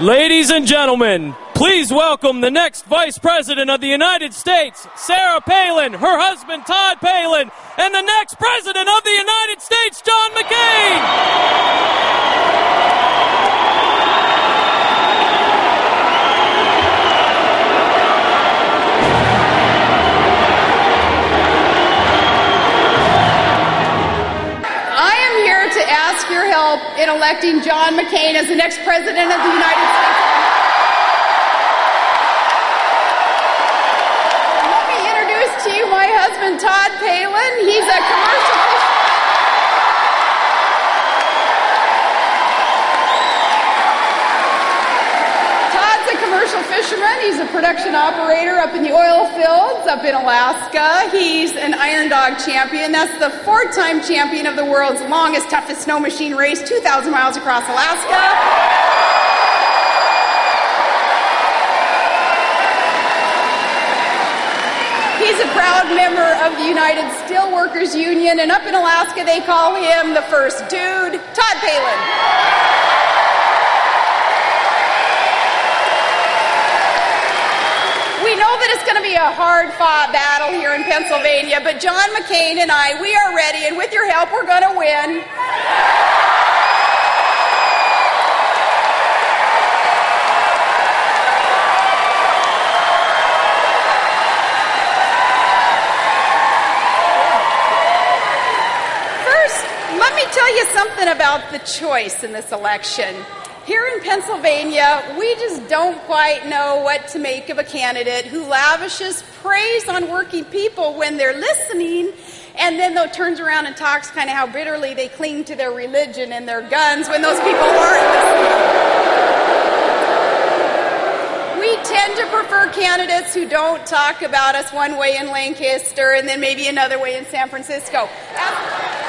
Ladies and gentlemen, please welcome the next Vice President of the United States, Sarah Palin, her husband Todd Palin, and the next President of the United States, John McCain. Your help in electing John McCain as the next President of the United States. Let me introduce to you my husband, Todd Palin. He's a commercial fisherman. He's a production operator up in the oil fields up in Alaska. He's an Iron Dog champion. That's the 4-time champion of the world's longest, toughest snow machine race, 2,000 miles across Alaska. He's a proud member of the United Steelworkers Union, and up in Alaska they call him the first dude, Todd Palin. We know that it's going to be a hard-fought battle here in Pennsylvania, but John McCain and I, we are ready, and with your help, we're going to win. First, let me tell you something about the choice in this election. Here in Pennsylvania, we just don't quite know what to make of a candidate who lavishes praise on working people when they're listening, and then though turns around and talks kind of how bitterly they cling to their religion and their guns when those people aren't listening. We tend to prefer candidates who don't talk about us one way in Lancaster and then maybe another way in San Francisco.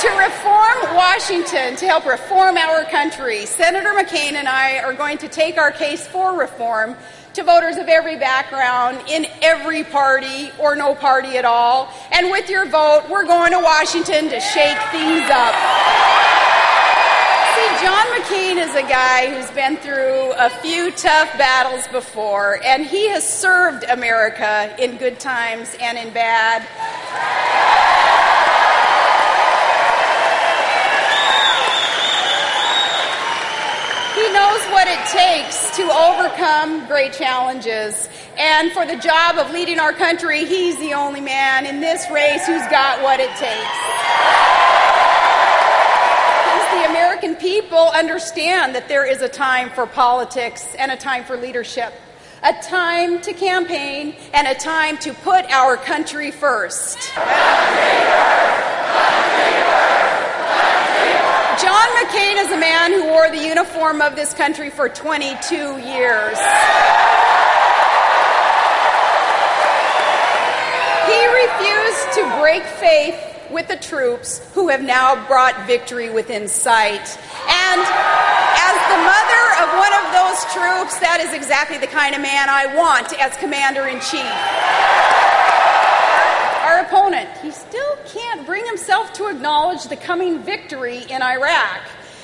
To reform Washington, to help reform our country, Senator McCain and I are going to take our case for reform to voters of every background, in every party or no party at all. And with your vote, we're going to Washington to shake things up. See, John McCain is a guy who's been through a few tough battles before, and he has served America in good times and in bad. He knows what it takes to overcome great challenges. And for the job of leading our country, he's the only man in this race who's got what it takes. Because the American people understand that there is a time for politics and a time for leadership, a time to campaign and a time to put our country first. John McCain is a man who wore the uniform of this country for 22 years. He refused to break faith with the troops who have now brought victory within sight. And as the mother of one of those troops, that is exactly the kind of man I want as Commander-in-Chief. Our opponent, he still can't bring himself to acknowledge the coming victory in Iraq.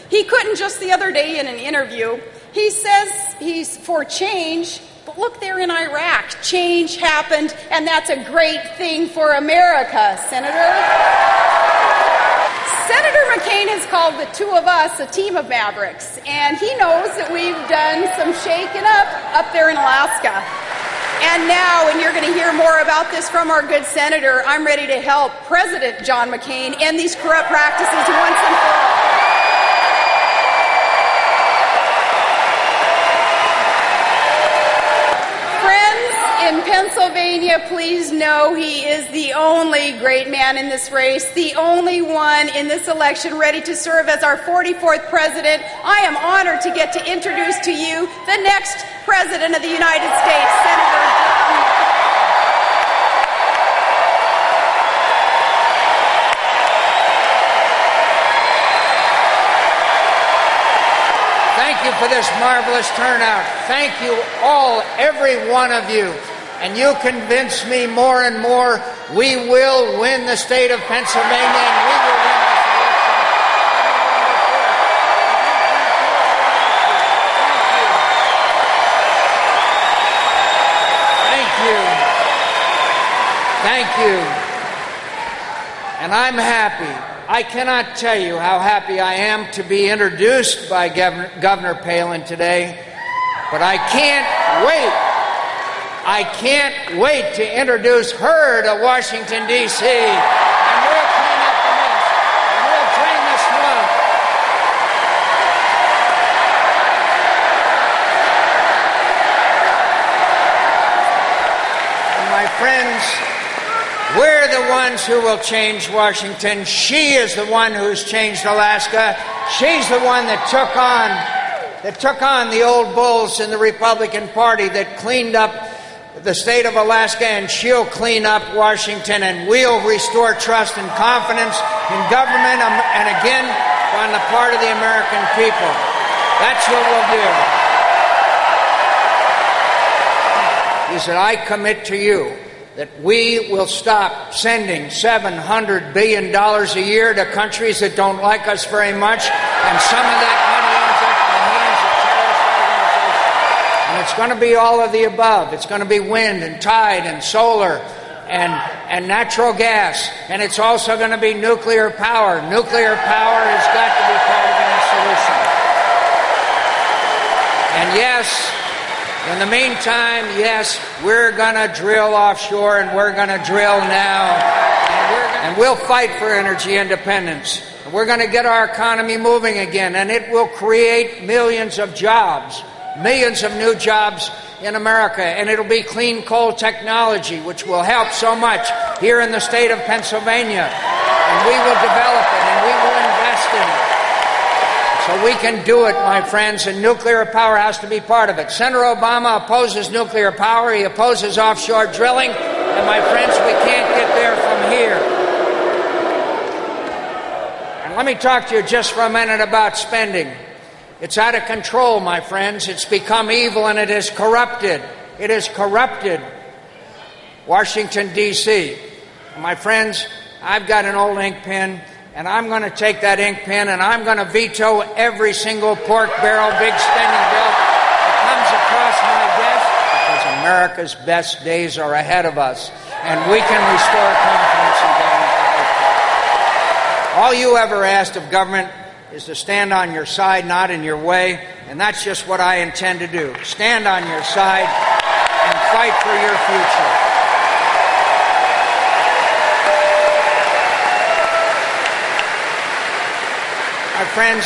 He couldn't just the other day in an interview. He says he's for change, but look there in Iraq. Change happened, and that's a great thing for America, Senator. Senator McCain has called the two of us a team of mavericks, and he knows that we've done some shaking up there in Alaska. And now, and you're going to hear more about this from our good senator, I'm ready to help President John McCain end these corrupt practices once and for all. Friends in Pennsylvania, please know he is the only great man in this race, the only one in this election ready to serve as our 44th president. I am honored to get to introduce to you the next President of the United States, Senator John McCain. Thank you for this marvelous turnout. Thank you all, every one of you. And you convince me more and more we will win the state of Pennsylvania, and we will win this election. Thank you. And I'm happy. I cannot tell you how happy I am to be introduced by Governor Palin today, but I can't wait. I can't wait to introduce her to Washington, D.C., and we'll clean up the mess, and we'll drain the swamp. And my friends, we're the ones who will change Washington. She is the one who's changed Alaska. She's the one that took on the old bulls in the Republican Party that cleaned up the state of Alaska, and she'll clean up Washington, and we'll restore trust and confidence in government and again on the part of the American people. That's what we'll do. He said, I commit to you that we will stop sending $700 billion a year to countries that don't like us very much, and some of that money ends up in the hands of terrorist organizations. And it's going to be all of the above. It's going to be wind and tide and solar and natural gas, and it's also going to be nuclear power. Nuclear power has got to be part of any solution. And yes, in the meantime, yes, we're going to drill offshore, and we're going to drill now, and we'll fight for energy independence. And we're going to get our economy moving again, and it will create millions of jobs, millions of new jobs in America, and it'll be clean coal technology, which will help so much here in the state of Pennsylvania, and we will develop it, and we will invest in it. So we can do it, my friends, and nuclear power has to be part of it. Senator Obama opposes nuclear power. He opposes offshore drilling. And, my friends, we can't get there from here. And let me talk to you just for a minute about spending. It's out of control, my friends. It's become evil, and it is corrupted. It has corrupted Washington, D.C. And, my friends, I've got an old ink pen, and I'm going to take that ink pen and I'm going to veto every single pork barrel big spending bill that comes across my desk, because America's best days are ahead of us, and we can restore confidence in government. All you ever asked of government is to stand on your side, not in your way, and that's just what I intend to do. Stand on your side and fight for your future. My friends,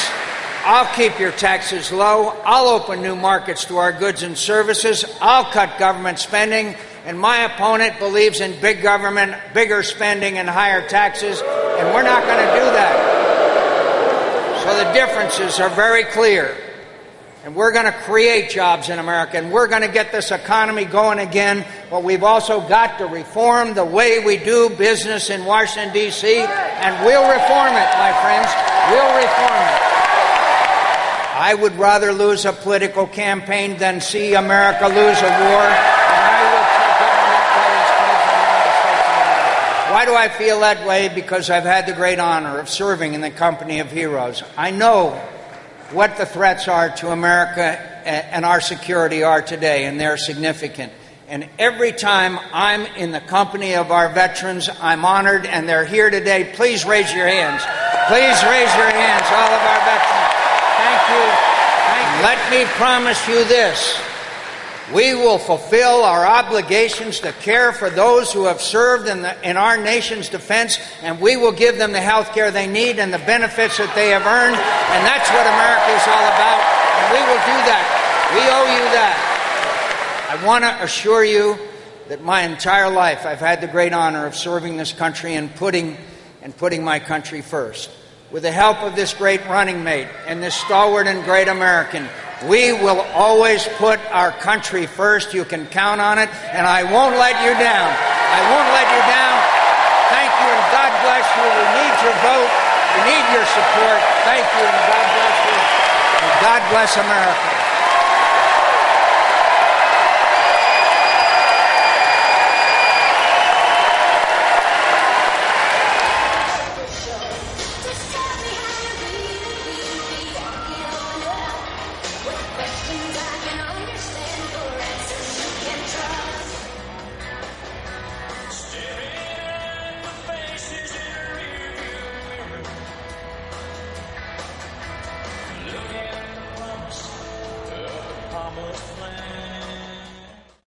I'll keep your taxes low. I'll open new markets to our goods and services. I'll cut government spending. And my opponent believes in big government, bigger spending, and higher taxes. And we're not going to do that. So the differences are very clear. And we're going to create jobs in America. And we're going to get this economy going again. But we've also got to reform the way we do business in Washington, D.C. And we'll reform it, my friends. We'll reform it. I would rather lose a political campaign than see America lose a war. And I will take government while it's President of the United States of America. Why do I feel that way? Because I've had the great honor of serving in the company of heroes. I know what the threats are to America and our security are today, and they're significant. And every time I'm in the company of our veterans, I'm honored, and they're here today. Please raise your hands. Please raise your hands, all of our veterans. Thank you. Thank you. Let me promise you this. We will fulfill our obligations to care for those who have served in our nation's defense, and we will give them the health care they need and the benefits that they have earned, and that's what America is all about, and we will do that. We owe you that. I want to assure you that my entire life I've had the great honor of serving this country and putting my country first. With the help of this great running mate and this stalwart and great American, we will always put our country first. You can count on it, and I won't let you down. I won't let you down. Thank you, and God bless you. We need your vote. We need your support. Thank you, and God bless you. And God bless America.